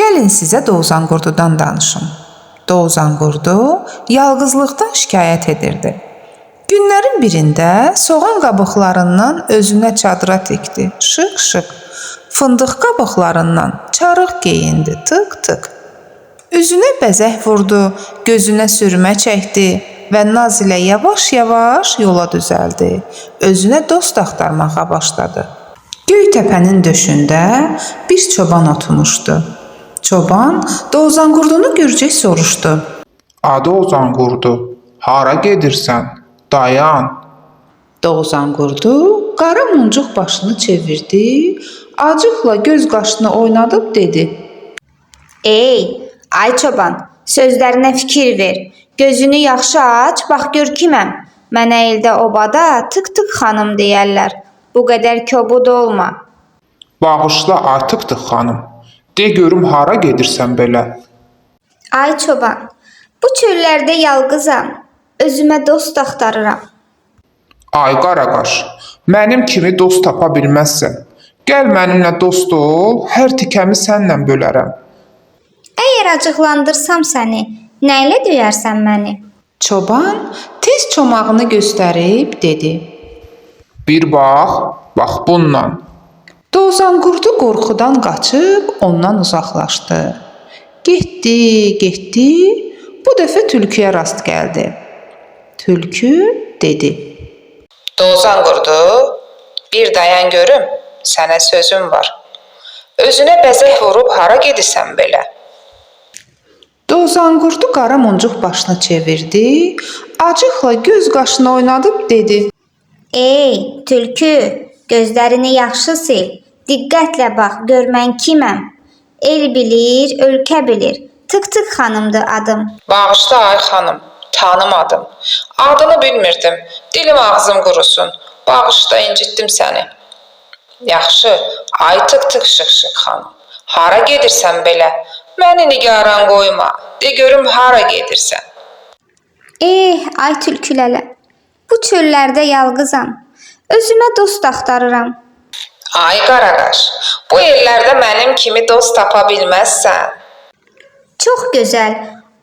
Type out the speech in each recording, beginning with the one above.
Gəlin sizə Dovzanqurdudan danışım. Dovzanqurdu yalqızlıqdan şikayət edirdi. Günlərin birində soğan qabıqlarından özünə çadıra tikdi, şıq-şıq. Fındıq qabıqlarından çarıq geyindi, tık-tık. Üzünə bəzək vurdu, gözünə sürmə çəkdi və naz ilə yavaş-yavaş yola düzəldi. Özünə dost axtarmağa başladı. Göytəpənin döşündə bir çoban oturmuşdu. Çoban Dovzanqurdunu görcək soruşdu. Dovzanqurdu, hara gedirsən? Dayan. Dovzanqurdu qara muncuq başını çevirdi, acıqla göz qaşını oynadıb dedi. Ey, ay çoban, sözlərinə fikir ver. Gözünü yaxşı aç, bax gör kiməm. Mənə eldə obada tık-tık xanım deyərlər. Bu qədər kobud olma. Bağışla artıqdır xanım. De görüm hara gedirsən belə? Ay çoban, bu çöllərdə yalqızam. Özümə dost axtarıram. Ay qaraqaş, mənim kimi dost tapa bilməzsən. Gəl mənimlə dost ol, hər tikəmi sənlə bölərəm. Əgər acıqlandırsam səni, nə ilə döyərsən məni? Çoban tez çomağını göstərib dedi. Bir bax bununla. Dovzanqurdu qorxudan qaçıb ondan uzaqlaşdı. Getdi. Bu dəfə tülküyə rast gəldi. Tülkü dedi. Dovzanqurdu, bir dayan görüm, sənə sözüm var. Özünə bəzək vurub hara gedirsən belə? Dovzanqurdu qara muncuq başını çevirdi, acıqla göz qaşını oynadıb dedi. Ey, tülkü, gözlərini yaxşı sil. Diqqətlə bax, gör mən kiməm. El bilir, ölkə bilir. Tık-tık xanımdır adım. Bağışla ay xanım, tanımadım. Adını bilmirdim. Dilim ağzım qurusun. Bağışla, incitdim səni. Yaxşı, ay tık-tık şıq-şıq xanım. Hara gedirsən belə? Məni nigaran qoyma. De görüm hara gedirsən? Ay tülkülələ. Bu çöllərdə yalqızam. Özümə dost axtarıram. Ay qaraqaş, bu ellərdə mənim kimi dost tapa bilməzsən. Çox gözəl.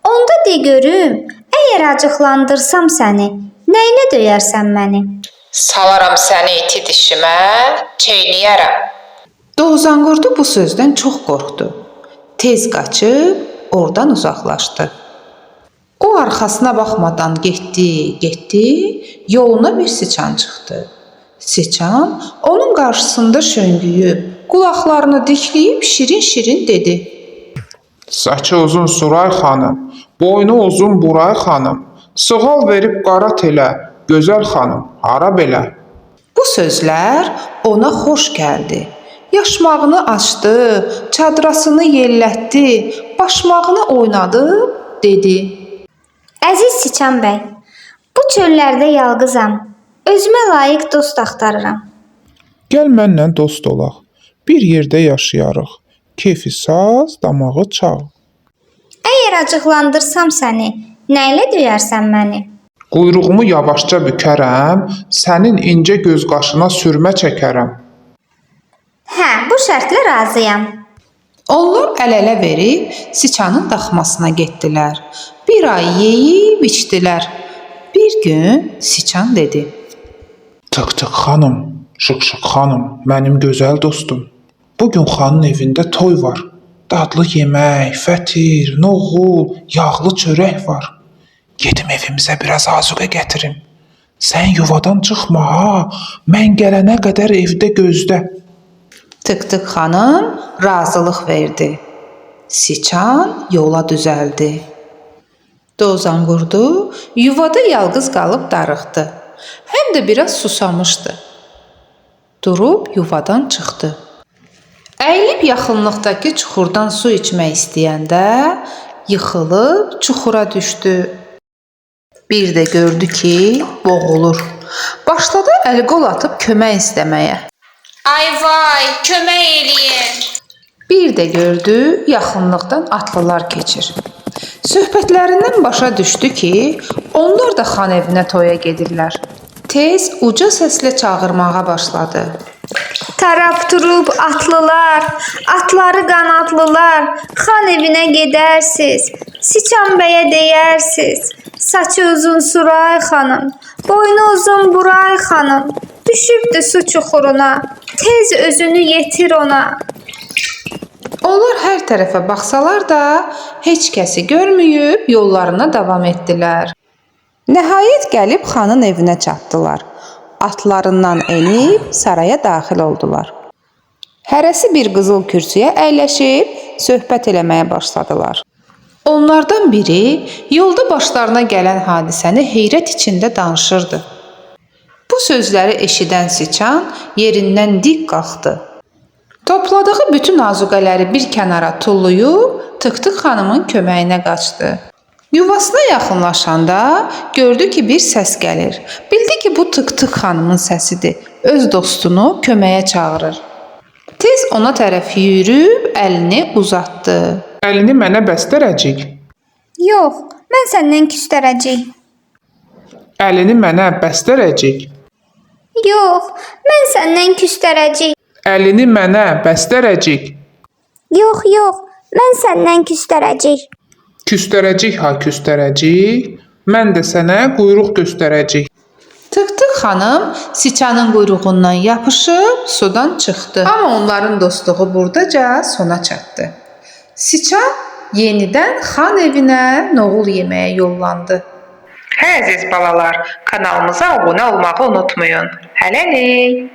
Onda de görüm, əgər acıqlandırsam səni, nə ilə döyərsən məni? Salaram səni iti dişimə, çeynəyərəm. Dovzanqurdu bu sözdən çox qorxdu. Tez qaçıb oradan uzaqlaşdı. O arxasına baxmadan getdi, yoluna bir siçan çıxdı. Siçan onun qarşısında şöngüyüb, qulaqlarını dikləyib şirin-şirin dedi. Saçı uzun Suray xanım, boynu uzun Buray xanım, sığal verib qara telə, gözəl xanım, hara belə? Bu sözlər ona xoş gəldi. Yaşmağını açdı, çadrasını yellətdi, başmağını oynadıb dedi. Əziz Siçan bəy, bu çöllərdə yalqızam. Özümə layiq dost axtarıram. Gəl mənlə dost olaq. Bir yerdə yaşayarıq. Keyfi saz, damağı çal. Əgər acıqlandırsam səni, nə ilə döyərsən məni? Quyruğumu yavaşca bükərəm, sənin incə göz qaşına sürmə çəkərəm. Hə, bu şərtlə razıyam. Onlar əl-ələ verib siçanın daxmasına getdilər. Bir ay yeyib içdilər. Bir gün siçan dedi. Tık-tık xanım, şıq-şıq xanım, mənim gözəl dostum. Bugün xanın evində toy var. Dadlı yemək, fətir, noğul, yağlı çörək var. Gedim evimizə biraz azuqə gətirim. Sən yuvadan çıxma ha, mən gələnə qədər evdə gözlə. Tık-tık xanım razılıq verdi. Siçan yola düzəldi. Dovzanqurdu yuvada yalqız qalıb darıxdı. Həm də biraz susamışdı. Durub yuvadan çıxdı. Əyilib yaxınlıqdakı çuxurdan su içmək istəyəndə yıxılıb çuxura düşdü. Bir də gördü ki, boğulur. Başladı əl-qol atıb kömək istəməyə. Ay vay, kömək eləyin. Bir də gördü, yaxınlıqdan atlılar keçir. Söhbətlərindən başa düşdü ki, onlar da xan evinə toya gedirlər. Tez uca səslə çağırmağa başladı. Tarap turub atlılar, atları qanadlılar, xan evinə gedərsiz, Siçan bəyə deyərsiz, saçı uzun Suray xanım, boynu uzun Buray xanım, düşübdü su çuxuruna, tez özünü yetir ona. Onlar hər tərəfə baxsalar da, heç kəsi görməyib yollarına davam etdilər. Nəhayət gəlib xanın evinə çatdılar. Atlarından enib saraya daxil oldular. Hərəsi bir qızıl kürsüyə əyləşib söhbət eləməyə başladılar. Onlardan biri yolda başlarına gələn hadisəni heyrət içində danışırdı. Bu sözləri eşidən Siçan yerindən dik qalxdı. Topladığı bütün azuqələri bir kənara tullayıb Tık-Tık xanımın köməyinə qaçdı. Yuvasına yaxınlaşanda gördü ki, bir səs gəlir. Bildi ki, bu Tık-Tık xanımın səsidir. Öz dostunu köməyə çağırır. Tez ona tərəf yürüyüb əlini uzatdı. Əlini mənə bəstərəcək. Yox, mən səndən küstərəcəyim. Əlini mənə bəstərəcək. Yox, mən səndən küstərəcəyim. Əlini mənə bəstərəcək. Yox, yox, mən səndən küstərəcəyim. Küstərəcək ha küstərəcək. Mən də sənə quyruq göstərəcək. Tık-Tık xanım Siçanın quyruğundan yapışıb sudan çıxdı. Amma onların dostluğu burdaca sona çatdı. Siçan yenidən xan evinə noğul yeməyə yollandı. Hə əziz balalar, kanalımıza abunə olmağı unutmayın. Hələlik.